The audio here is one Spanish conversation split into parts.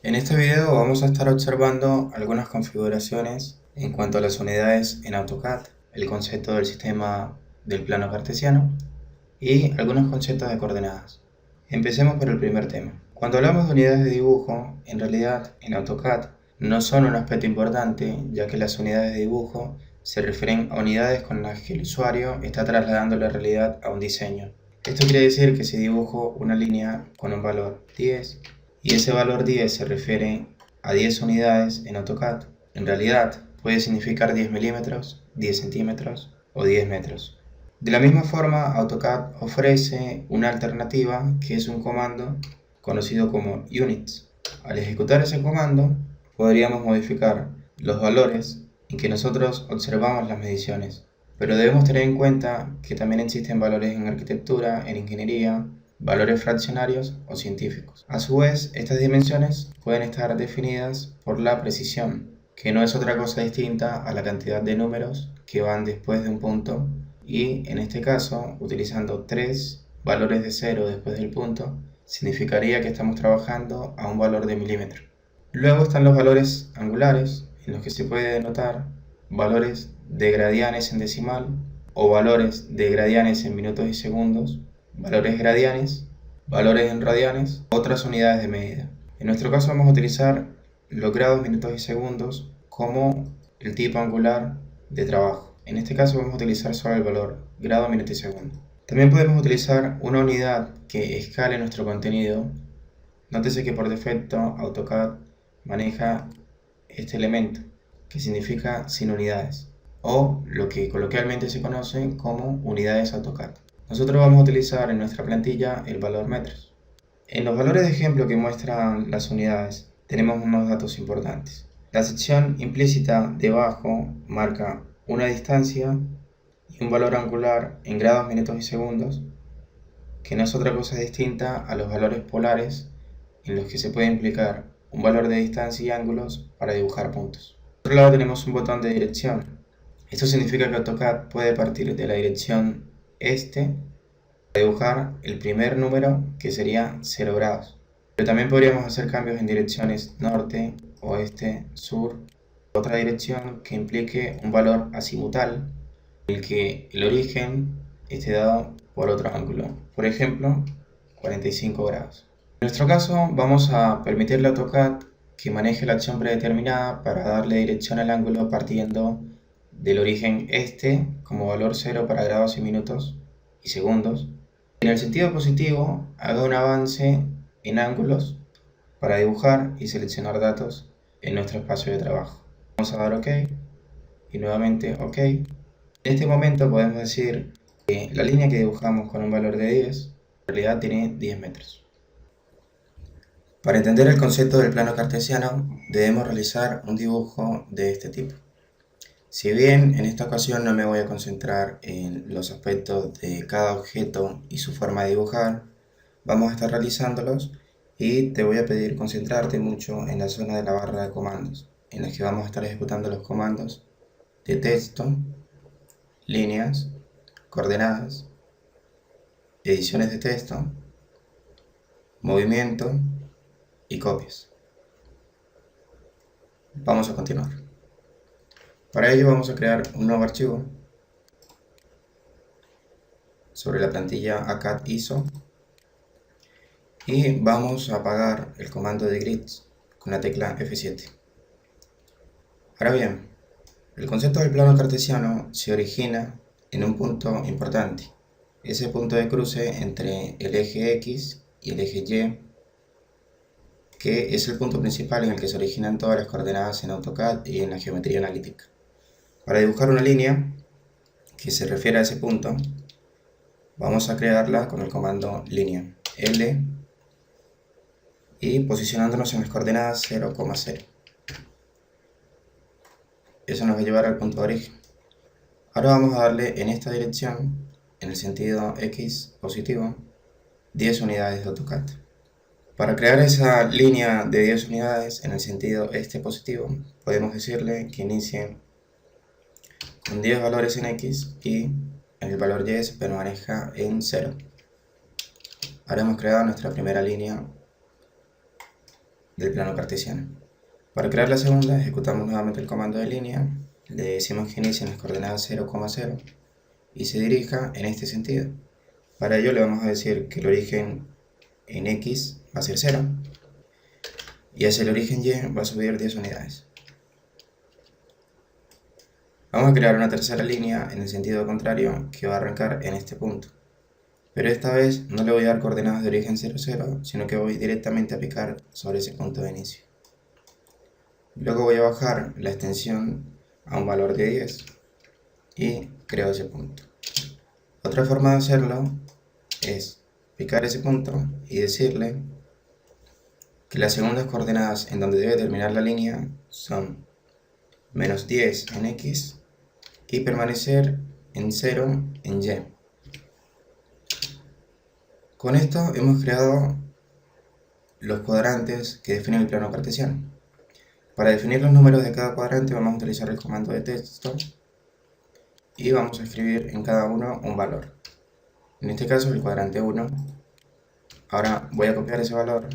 En este video vamos a estar observando algunas configuraciones en cuanto a las unidades en AutoCAD, el concepto del sistema del plano cartesiano y algunos conceptos de coordenadas. Empecemos por el primer tema. Cuando hablamos de unidades de dibujo, en realidad en AutoCAD no son un aspecto importante, ya que las unidades de dibujo se refieren a unidades con las que el usuario está trasladando la realidad a un diseño. Esto quiere decir que si dibujo una línea con un valor 10 y ese valor 10 se refiere a 10 unidades en AutoCAD, en realidad puede significar 10 milímetros, 10 centímetros o 10 metros. De la misma forma, AutoCAD ofrece una alternativa que es un comando conocido como units. Al ejecutar ese comando, podríamos modificar los valores en que nosotros observamos las mediciones. Pero debemos tener en cuenta que también existen valores en arquitectura, en ingeniería, valores fraccionarios o científicos. A su vez, estas dimensiones pueden estar definidas por la precisión, que no es otra cosa distinta a la cantidad de números que van después de un punto, y en este caso, utilizando 3 valores de 0 después del punto, significaría que estamos trabajando a un valor de milímetro. Luego están los valores angulares, en los que se puede denotar valores de gradianes en decimal o valores de gradianes en minutos y segundos, valores gradianes, valores en radianes, otras unidades de medida. En nuestro caso vamos a utilizar los grados, minutos y segundos como el tipo angular de trabajo. En este caso vamos a utilizar solo el valor grado, minuto y segundo. También podemos utilizar una unidad que escale nuestro contenido. Nótese que por defecto AutoCAD maneja este elemento, que significa sin unidades, o lo que coloquialmente se conoce como unidades AutoCAD. Nosotros vamos a utilizar en nuestra plantilla el valor metros. En los valores de ejemplo que muestran las unidades tenemos unos datos importantes. La sección implícita debajo marca una distancia y un valor angular en grados, minutos y segundos, que no es otra cosa distinta a los valores polares en los que se puede implicar un valor de distancia y ángulos para dibujar puntos. Por otro lado tenemos un botón de dirección. Esto significa que AutoCAD puede partir de la dirección este para dibujar el primer número, que sería 0 grados. Pero también podríamos hacer cambios en direcciones norte, oeste, sur, otra dirección que implique un valor azimutal, en el que el origen esté dado por otro ángulo, por ejemplo 45 grados. En nuestro caso vamos a permitirle a AutoCAD que maneje la acción predeterminada para darle dirección al ángulo partiendo del origen este como valor 0 para grados y minutos y segundos. En el sentido positivo, haga un avance en ángulos para dibujar y seleccionar datos en nuestro espacio de trabajo. Vamos a dar OK y nuevamente OK. En este momento podemos decir que la línea que dibujamos con un valor de 10 en realidad tiene 10 metros. Para entender el concepto del plano cartesiano debemos realizar un dibujo de este tipo. Si bien en esta ocasión no me voy a concentrar en los aspectos de cada objeto y su forma de dibujar, vamos a estar realizándolos y te voy a pedir concentrarte mucho en la zona de la barra de comandos, en la que vamos a estar ejecutando los comandos de texto, líneas, coordenadas, ediciones de texto, movimiento y copias. Vamos a continuar. Para ello vamos a crear un nuevo archivo sobre la plantilla ACAD ISO y vamos a apagar el comando de grids con la tecla F7. Ahora bien, el concepto del plano cartesiano se origina en un punto importante, ese punto de cruce entre el eje X y el eje Y, que es el punto principal en el que se originan todas las coordenadas en AutoCAD y en la geometría analítica. Para dibujar una línea que se refiere a ese punto, vamos a crearla con el comando línea L y posicionándonos en las coordenadas 0,0. Eso nos va a llevar al punto de origen. Ahora vamos a darle en esta dirección, en el sentido X positivo, 10 unidades de AutoCAD. Para crear esa línea de 10 unidades en el sentido este positivo, podemos decirle que inicie con 10 valores en X y el valor Y se permanezca en 0. Ahora hemos creado nuestra primera línea del plano cartesiano. Para crear la segunda, ejecutamos nuevamente el comando de línea, le decimos que inicie en las coordenadas 0,0 y se dirija en este sentido. Para ello le vamos a decir que el origen en X va a ser 0 y hacia el origen Y va a subir 10 unidades. Vamos a crear una tercera línea en el sentido contrario que va a arrancar en este punto. Pero esta vez no le voy a dar coordenadas de origen 0, 0, sino que voy directamente a picar sobre ese punto de inicio. Luego voy a bajar la extensión a un valor de 10 y creo ese punto. Otra forma de hacerlo es picar ese punto y decirle que las segundas coordenadas en donde debe terminar la línea son menos 10 en X y permanecer en 0 en Y. Con esto hemos creado los cuadrantes que definen el plano cartesiano. Para definir los números de cada cuadrante vamos a utilizar el comando de texto y vamos a escribir en cada uno un valor. En este caso el cuadrante 1. Ahora voy a copiar ese valor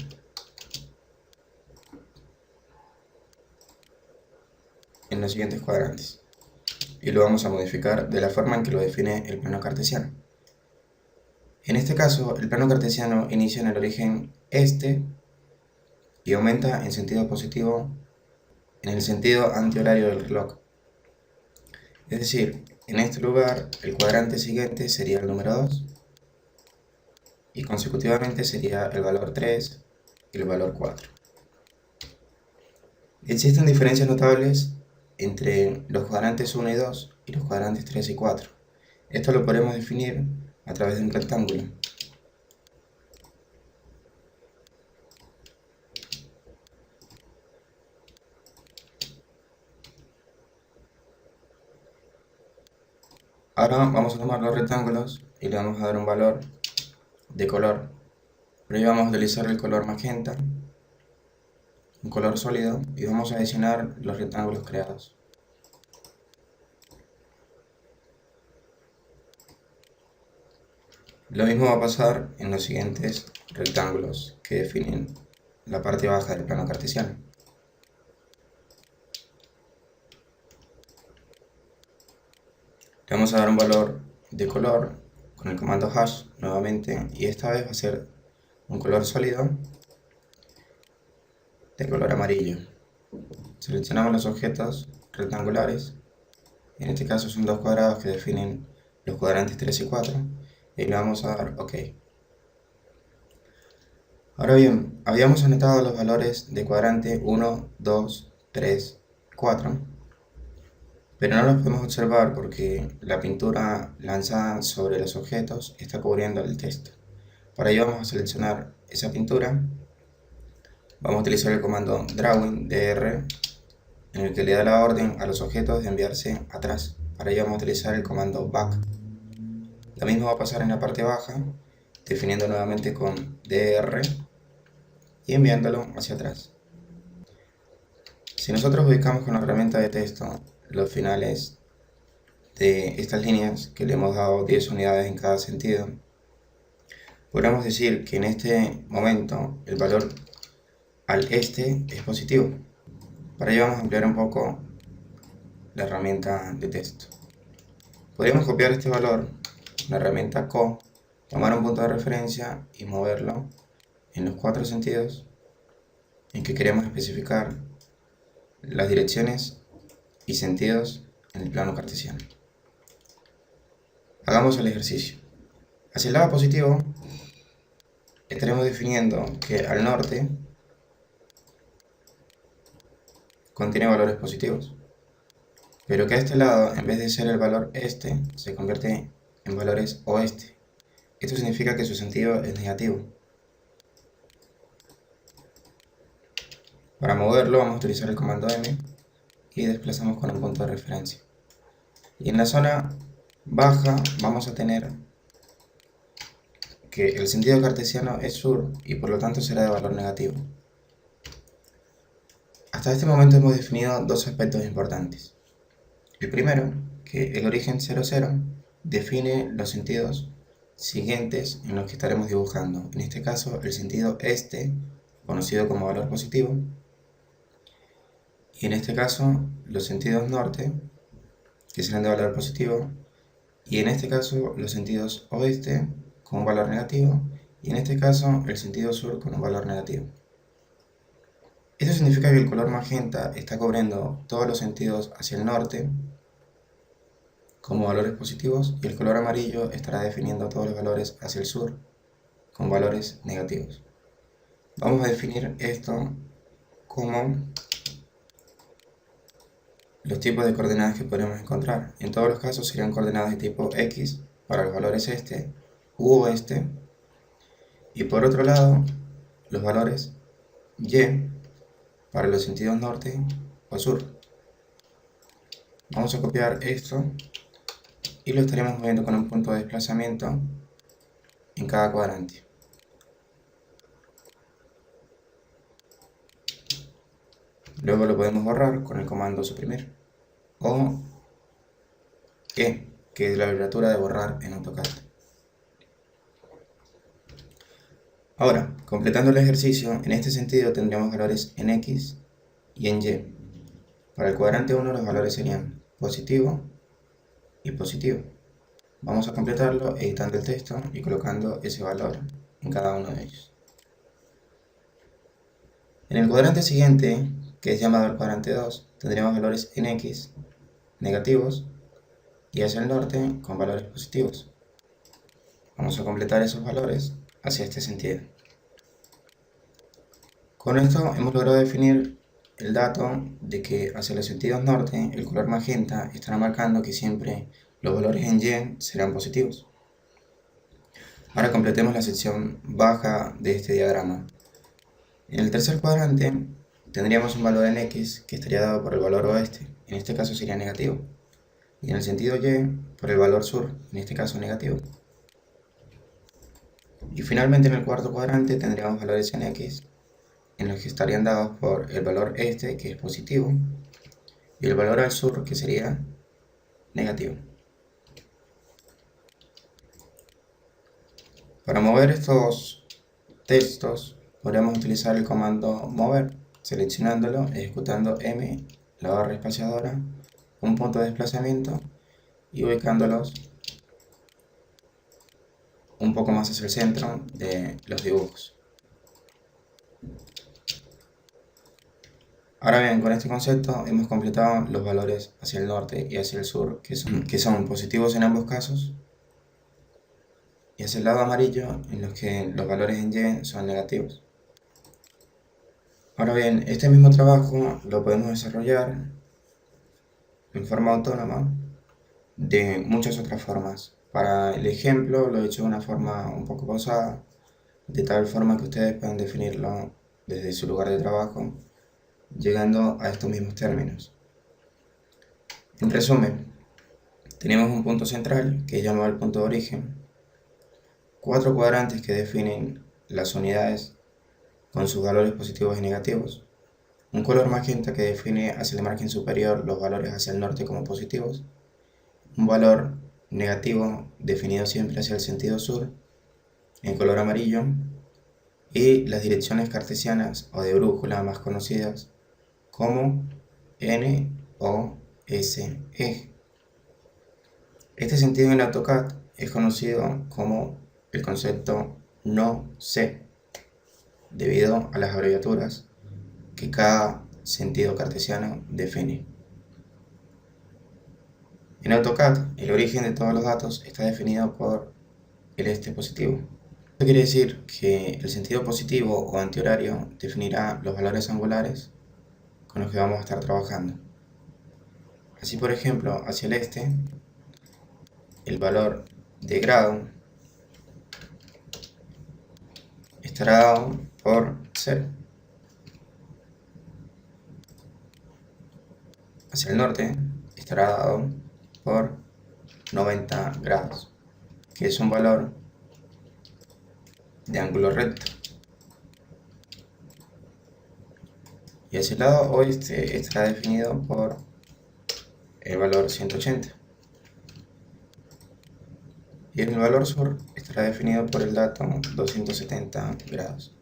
en los siguientes cuadrantes y lo vamos a modificar de la forma en que lo define el plano cartesiano. En este caso, el plano cartesiano inicia en el origen este y aumenta en sentido positivo en el sentido antihorario del reloj. Es decir, en este lugar el cuadrante siguiente sería el número 2 y consecutivamente sería el valor 3 y el valor 4. Existen diferencias notables entre los cuadrantes 1 y 2 y los cuadrantes 3 y 4. Esto lo podemos definir a través de un rectángulo. Ahora vamos a tomar los rectángulos y le vamos a dar un valor de color. Pero vamos a utilizar el color magenta, un color sólido, y vamos a adicionar los rectángulos creados. Lo mismo va a pasar en los siguientes rectángulos que definen la parte baja del plano cartesiano. Le vamos a dar un valor de color con el comando hash nuevamente y esta vez va a ser un color sólido de color amarillo. Seleccionamos los objetos rectangulares, en este caso son dos cuadrados que definen los cuadrantes 3 y 4 y le vamos a dar OK. Ahora bien, habíamos anotado los valores de cuadrante 1, 2, 3, 4, pero no los podemos observar porque la pintura lanzada sobre los objetos está cubriendo el texto. Para ello vamos a seleccionar esa pintura, vamos a utilizar el comando drawing dr en el que le da la orden a los objetos de enviarse atrás. Para ello vamos a utilizar el comando back. Lo mismo va a pasar en la parte baja, definiendo nuevamente con dr y enviándolo hacia atrás. Si nosotros ubicamos con la herramienta de texto los finales de estas líneas, que le hemos dado 10 unidades en cada sentido, podríamos decir que en este momento el valor al este es positivo. Para ello vamos a ampliar un poco la herramienta de texto. Podríamos copiar este valor con la herramienta co, tomar un punto de referencia y moverlo en los 4 sentidos en que queremos especificar las direcciones y sentidos en el plano cartesiano. Hagamos el ejercicio. Hacia el lado positivo estaremos definiendo que al norte contiene valores positivos, pero que a este lado, en vez de ser el valor este, se convierte en valores oeste. Esto significa que su sentido es negativo. Para moverlo vamos a utilizar el comando M y desplazamos con un punto de referencia. Y en la zona baja vamos a tener que el sentido cartesiano es sur y por lo tanto será de valor negativo. Hasta este momento hemos definido dos aspectos importantes. El primero, que el origen 0, 0 define los sentidos siguientes en los que estaremos dibujando. En este caso el sentido este conocido como valor positivo, y en este caso los sentidos norte, que serán de valor positivo, y en este caso los sentidos oeste con un valor negativo, y en este caso el sentido sur con un valor negativo. Esto significa que el color magenta está cubriendo todos los sentidos hacia el norte como valores positivos, y el color amarillo estará definiendo todos los valores hacia el sur con valores negativos. Vamos a definir esto como los tipos de coordenadas que podremos encontrar. En todos los casos serían coordenadas de tipo X para los valores este u oeste, y por otro lado los valores Y para los sentidos norte o sur. Vamos a copiar esto y lo estaremos moviendo con un punto de desplazamiento en cada cuadrante. Luego lo podemos borrar con el comando suprimir o E, que es la abreviatura de borrar en AutoCAD. Ahora, completando el ejercicio, en este sentido tendríamos valores en X y en Y. Para el cuadrante 1 los valores serían positivo y positivo. Vamos a completarlo editando el texto y colocando ese valor en cada uno de ellos. En el cuadrante siguiente, que es llamado el cuadrante 2, tendríamos valores en X negativos y hacia el norte con valores positivos. Vamos a completar esos valores hacia este sentido. Con esto hemos logrado definir el dato de que hacia los sentidos norte el color magenta estará marcando que siempre los valores en Y serán positivos. Ahora completemos la sección baja de este diagrama. En el tercer cuadrante tendríamos un valor en X que estaría dado por el valor oeste, en este caso sería negativo, y en el sentido Y por el valor sur, en este caso negativo. Y finalmente en el cuarto cuadrante tendríamos valores en X en los que estarían dados por el valor este, que es positivo, y el valor al sur, que sería negativo. Para mover estos textos podríamos utilizar el comando mover, seleccionándolo, ejecutando M, la barra espaciadora, un punto de desplazamiento y ubicándolos un poco más hacia el centro de los dibujos. Ahora bien, con este concepto hemos completado los valores hacia el norte y hacia el sur, que son positivos en ambos casos, y hacia el lado amarillo, en los que los valores en Y son negativos. Ahora bien, este mismo trabajo lo podemos desarrollar en forma autónoma de muchas otras formas. Para el ejemplo lo he hecho de una forma un poco pausada, de tal forma que ustedes puedan definirlo desde su lugar de trabajo, llegando a estos mismos términos. En resumen, tenemos un punto central que es llamado el punto de origen, 4 cuadrantes que definen las unidades con sus valores positivos y negativos, un color magenta que define hacia el margen superior los valores hacia el norte como positivos, un valor negativo definido siempre hacia el sentido sur en color amarillo, y las direcciones cartesianas o de brújula más conocidas como N o S, E. Este sentido en AutoCAD es conocido como el concepto no sé, debido a las abreviaturas que cada sentido cartesiano define. En AutoCAD, el origen de todos los datos está definido por el este positivo. Esto quiere decir que el sentido positivo o antihorario definirá los valores angulares con los que vamos a estar trabajando. Así, por ejemplo, hacia el este, el valor de grado estará dado por 0. Hacia el norte estará dado por 90 grados, que es un valor de ángulo recto. Y hacia el lado oeste estará definido por el valor 180. Y el valor sur estará definido por el dato 270 grados.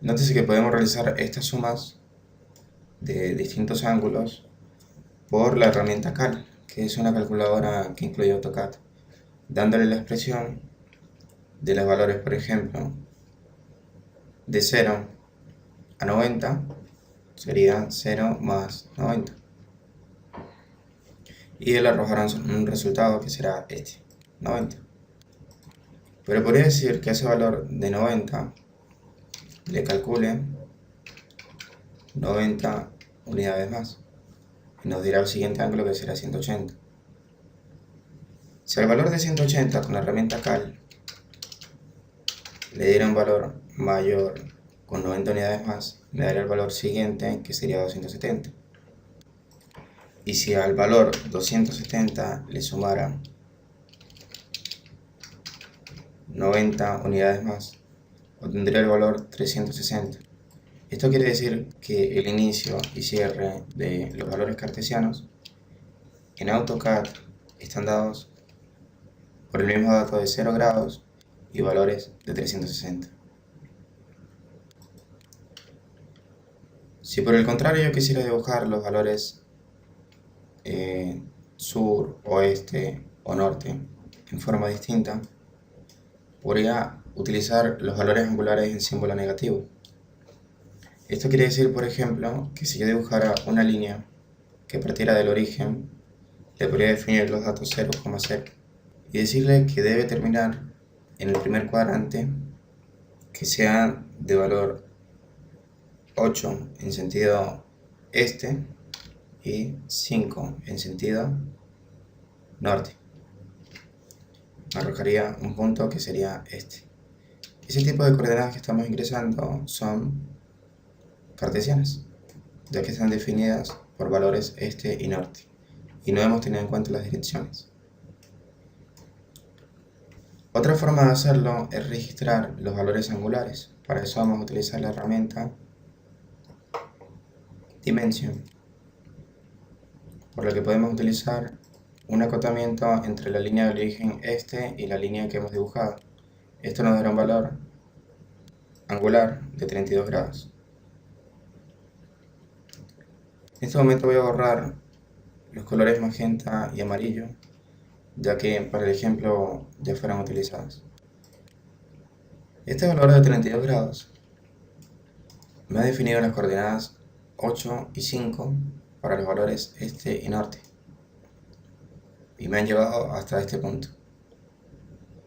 Nótese que podemos realizar estas sumas de distintos ángulos por la herramienta Cal, que es una calculadora que incluye AutoCAD, dándole la expresión de los valores, por ejemplo, de 0 a 90 sería 0 más 90. Y él arrojará un resultado que será este, 90. Pero podría decir que ese valor de 90 le calcule 90 unidades más. Y nos dirá el siguiente ángulo que será 180. Si al valor de 180 con la herramienta Cal le diera un valor mayor con 90 unidades más, me daría el valor siguiente que sería 270. Y si al valor 270 le sumara 90 unidades más, obtendría el valor 360. Esto quiere decir que el inicio y cierre de los valores cartesianos en AutoCAD están dados por el mismo dato de 0 grados y valores de 360. Si por el contrario yo quisiera dibujar los valores sur, oeste o norte en forma distinta, podría utilizar los valores angulares en símbolo negativo. Esto quiere decir, por ejemplo, que si yo dibujara una línea que partiera del origen, le podría definir los datos 0,0 y decirle que debe terminar en el primer cuadrante, que sea de valor 8 en sentido este y 5 en sentido norte. Arrojaría un punto que sería este. Ese tipo de coordenadas que estamos ingresando son cartesianas, ya que están definidas por valores este y norte, y no hemos tenido en cuenta las direcciones. Otra forma de hacerlo es registrar los valores angulares. Para eso vamos a utilizar la herramienta Dimension, por la que podemos utilizar un acotamiento entre la línea de origen este y la línea que hemos dibujado. Esto nos dará un valor angular de 32 grados. En este momento voy a borrar los colores magenta y amarillo, ya que para el ejemplo ya fueron utilizados. Este valor de 32 grados me ha definido las coordenadas 8 y 5 para los valores este y norte, y me han llevado hasta este punto.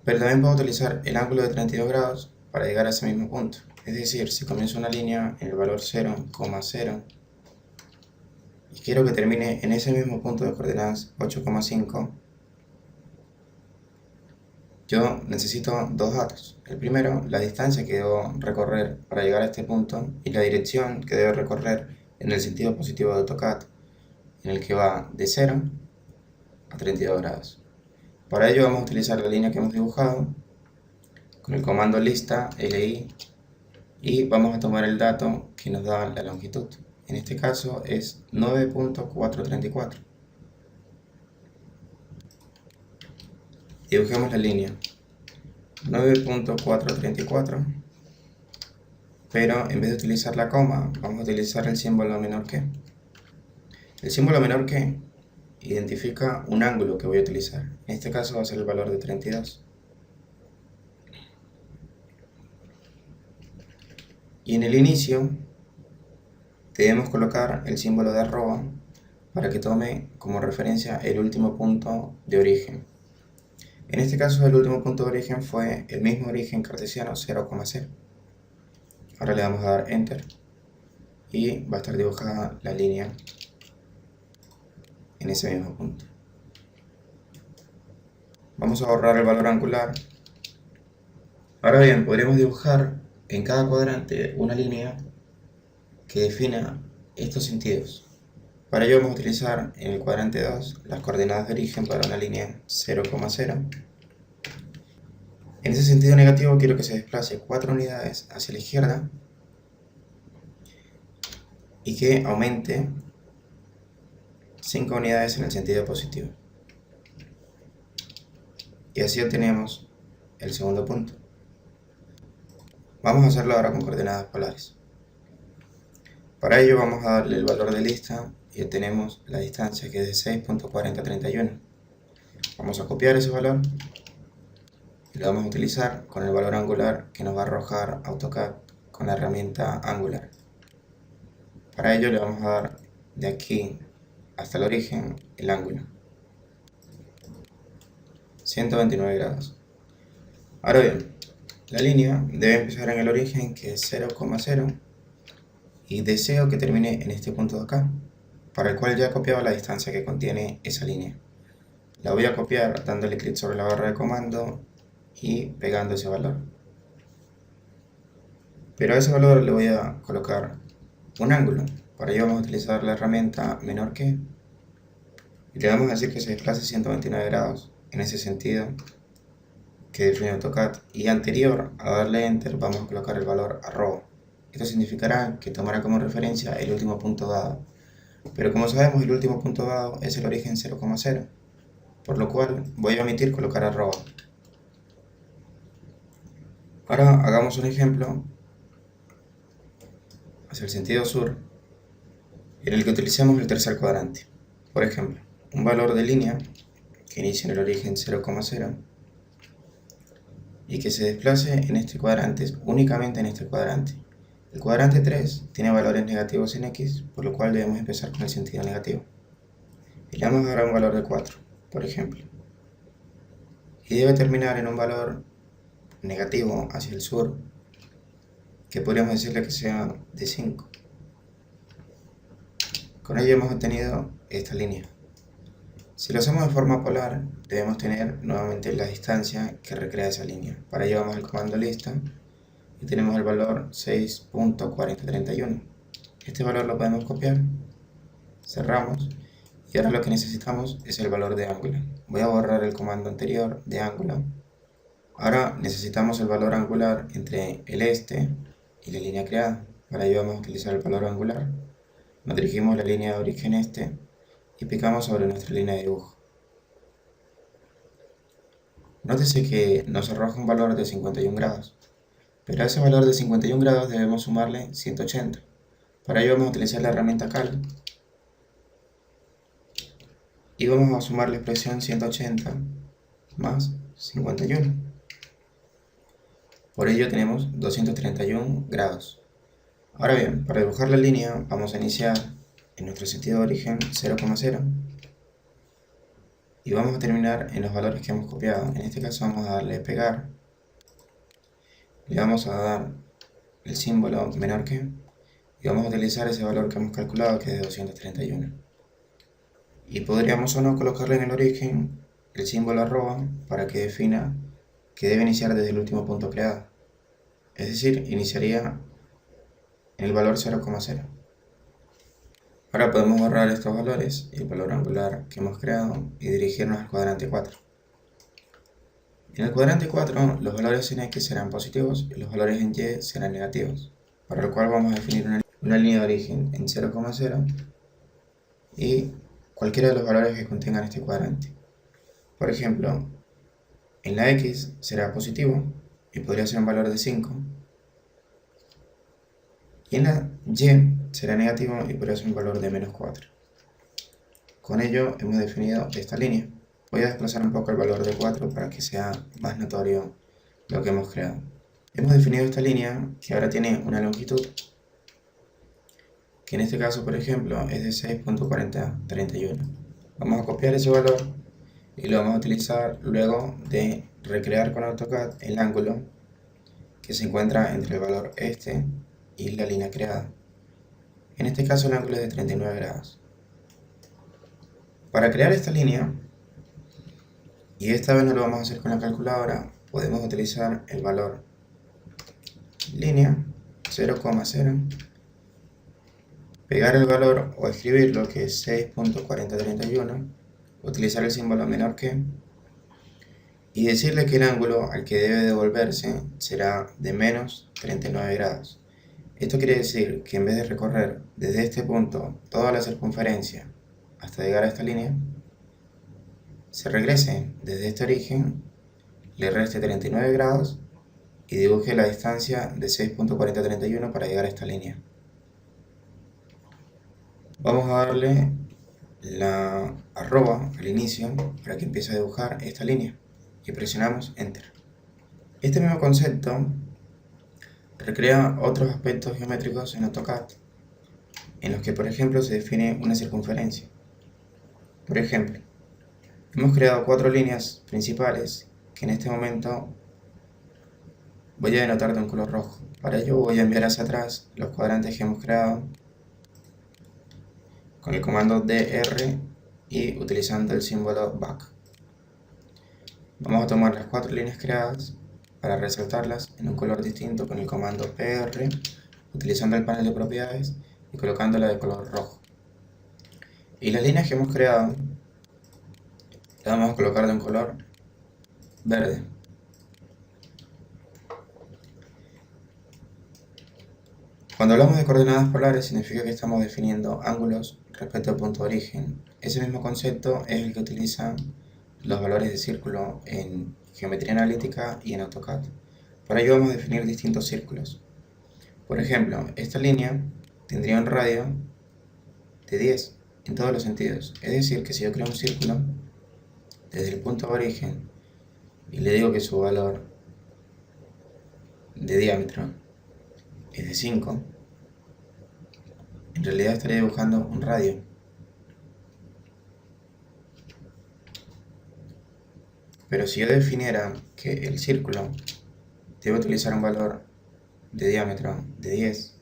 Pero también puedo utilizar el ángulo de 32 grados para llegar a ese mismo punto. Es decir, si comienzo una línea en el valor 0,0 y quiero que termine en ese mismo punto de coordenadas 8,5, yo necesito dos datos. El primero, la distancia que debo recorrer para llegar a este punto, y la dirección que debo recorrer en el sentido positivo de AutoCAD, en el que va de 0 a 32 grados. Para ello vamos a utilizar la línea que hemos dibujado con el comando lista li, y vamos a tomar el dato que nos da la longitud. En este caso es 9.434. Dibujemos la línea 9.434, pero en vez de utilizar la coma, vamos a utilizar el símbolo menor que. El símbolo menor que identifica un ángulo que voy a utilizar. En este caso va a ser el valor de 32. Y en el inicio debemos colocar el símbolo de arroba para que tome como referencia el último punto de origen. En este caso el último punto de origen fue el mismo origen cartesiano 0,0. Ahora le vamos a dar Enter y va a estar dibujada la línea en ese mismo punto. Vamos a borrar el valor angular. Ahora bien, podríamos dibujar en cada cuadrante una línea que defina estos sentidos. Para ello vamos a utilizar en el cuadrante 2 las coordenadas de origen para una línea 0,0. En ese sentido negativo quiero que se desplace 4 unidades hacia la izquierda y que aumente 5 unidades en el sentido positivo. Y así obtenemos el segundo punto. Vamos a hacerlo ahora con coordenadas polares. Para ello vamos a darle el valor de lista y obtenemos la distancia, que es de 6.4031. Vamos a copiar ese valor y lo vamos a utilizar con el valor angular que nos va a arrojar AutoCAD con la herramienta Angular. Para ello le vamos a dar de aquí hasta el origen el ángulo, 129 grados. Ahora bien, la línea debe empezar en el origen, que es 0,0, y deseo que termine en este punto de acá, para el cual ya he copiado la distancia que contiene esa línea. La voy a copiar dándole clic sobre la barra de comando y pegando ese valor. Pero a ese valor le voy a colocar un ángulo. Para ello vamos a utilizar la herramienta menor que y le vamos a decir que se desplace 129 grados. En ese sentido que define AutoCAD, y anterior a darle Enter vamos a colocar el valor arroba. Esto significará que tomará como referencia el último punto dado, pero como sabemos el último punto dado es el origen 0,0, por lo cual voy a omitir colocar arroba. Ahora hagamos un ejemplo hacia el sentido sur, en el que utilicemos el tercer cuadrante. Por ejemplo, un valor de línea que inicie en el origen 0,0 y que se desplace en este cuadrante, únicamente en este cuadrante. El cuadrante 3 tiene valores negativos en X, por lo cual debemos empezar con el sentido negativo. Y le vamos a dar un valor de 4, por ejemplo. Y debe terminar en un valor negativo hacia el sur, que podríamos decirle que sea de 5. Con ello hemos obtenido esta línea. Si lo hacemos de forma polar, debemos tener nuevamente la distancia que recrea esa línea. Para ello vamos al comando lista y tenemos el valor 6.4031. Este valor lo podemos copiar, cerramos, y ahora lo que necesitamos es el valor de ángulo. Voy a borrar el comando anterior de ángulo. Ahora necesitamos el valor angular entre el este y la línea creada. Para ello vamos a utilizar el valor angular. Nos dirigimos a la línea de origen este y picamos sobre nuestra línea de dibujo. Nótese que nos arroja un valor de 51 grados, pero a ese valor de 51 grados debemos sumarle 180. Para ello vamos a utilizar la herramienta Cal y vamos a sumar la expresión 180 más 51. Por ello tenemos 231 grados. Ahora bien, para dibujar la línea vamos a iniciar en nuestro sentido de origen 0,0 y vamos a terminar en los valores que hemos copiado. En este caso vamos a darle pegar, le vamos a dar el símbolo menor que y vamos a utilizar ese valor que hemos calculado, que es de 231. Y podríamos o no colocarle en el origen el símbolo arroba para que defina que debe iniciar desde el último punto creado, es decir, iniciaría en el valor 0,0. Ahora podemos borrar estos valores y el valor angular que hemos creado y dirigirnos al cuadrante 4. En el cuadrante 4 los valores en X serán positivos y los valores en Y serán negativos, para lo cual vamos a definir una línea de origen en 0,0 y cualquiera de los valores que contengan este cuadrante. Por ejemplo, en la X será positivo y podría ser un valor de 5, y en la Y será negativo y podría ser un valor de menos 4. Con ello hemos definido esta línea. Voy a desplazar un poco el valor de 4 para que sea más notorio lo que hemos creado. Hemos definido esta línea que ahora tiene una longitud, que en este caso, por ejemplo, es de 6.4031. Vamos a copiar ese valor y lo vamos a utilizar luego de recrear con AutoCAD el ángulo que se encuentra entre el valor este y la línea creada. En este caso el ángulo es de 39 grados. Para crear esta línea, y esta vez no lo vamos a hacer con la calculadora, podemos utilizar el valor línea 0,0, pegar el valor o escribirlo, que es 6.4031, utilizar el símbolo menor que y decirle que el ángulo al que debe devolverse será de menos 39 grados. Esto quiere decir que en vez de recorrer desde este punto toda la circunferencia hasta llegar a esta línea, se regrese desde este origen, le reste 39 grados y dibuje la distancia de 6.4031 para llegar a esta línea. Vamos a darle la arroba al inicio para que empiece a dibujar esta línea y presionamos Enter. Este mismo concepto recrea otros aspectos geométricos en AutoCAD, en los que por ejemplo se define una circunferencia. Por ejemplo, hemos creado 4 líneas principales que en este momento voy a denotar de un color rojo. Para ello voy a enviar hacia atrás los cuadrantes que hemos creado con el comando DR y utilizando el símbolo back. Vamos a tomar las 4 líneas creadas para resaltarlas en un color distinto con el comando PR, utilizando el panel de propiedades y colocándola de color rojo. Y las líneas que hemos creado las vamos a colocar de un color verde. Cuando hablamos de coordenadas polares significa que estamos definiendo ángulos respecto al punto de origen. Ese mismo concepto es el que utilizan los valores de círculo en geometría analítica y en AutoCAD. Para ello vamos a definir distintos círculos. Por ejemplo, esta línea tendría un radio de 10 en todos los sentidos. Es decir, que si yo creo un círculo desde el punto de origen y le digo que su valor de diámetro es de 5, en realidad estaría dibujando un radio. Pero si yo definiera que el círculo debe utilizar un valor de diámetro de 10,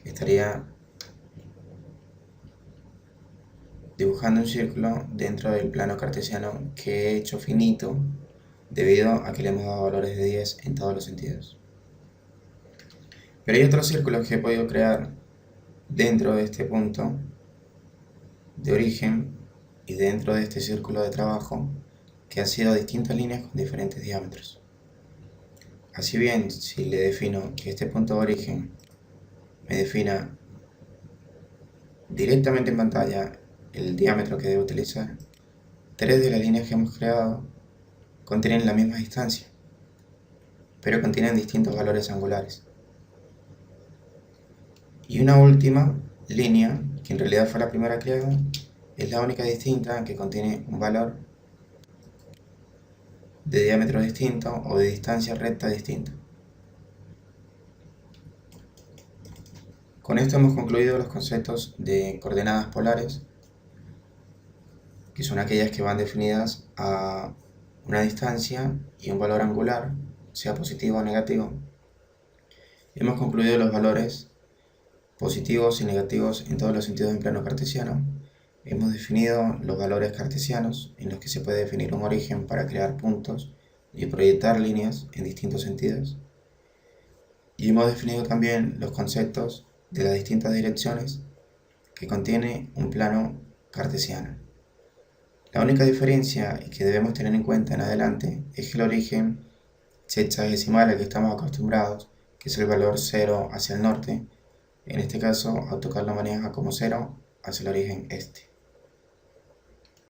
estaría dibujando un círculo dentro del plano cartesiano que he hecho finito debido a que le hemos dado valores de 10 en todos los sentidos. Pero hay otros círculos que he podido crear dentro de este punto de origen y dentro de este círculo de trabajo que han sido distintas líneas con diferentes diámetros. Así bien, si le defino que este punto de origen me defina directamente en pantalla el diámetro que debo utilizar, 3 de las líneas que hemos creado contienen la misma distancia, pero contienen distintos valores angulares. Y una última línea, que en realidad fue la primera creada, es la única distinta que contiene un valor de diámetro distinto o de distancia recta distinta. Con esto hemos concluido los conceptos de coordenadas polares, que son aquellas que van definidas a una distancia y un valor angular, sea positivo o negativo. Hemos concluido los valores positivos y negativos en todos los sentidos del plano cartesiano. Hemos definido los valores cartesianos, en los que se puede definir un origen para crear puntos y proyectar líneas en distintos sentidos. Y hemos definido también los conceptos de las distintas direcciones que contiene un plano cartesiano. La única diferencia que debemos tener en cuenta en adelante es que el origen sexagesimal al que estamos acostumbrados, que es el valor 0 hacia el norte, en este caso AutoCAD lo maneja como 0 hacia el origen este.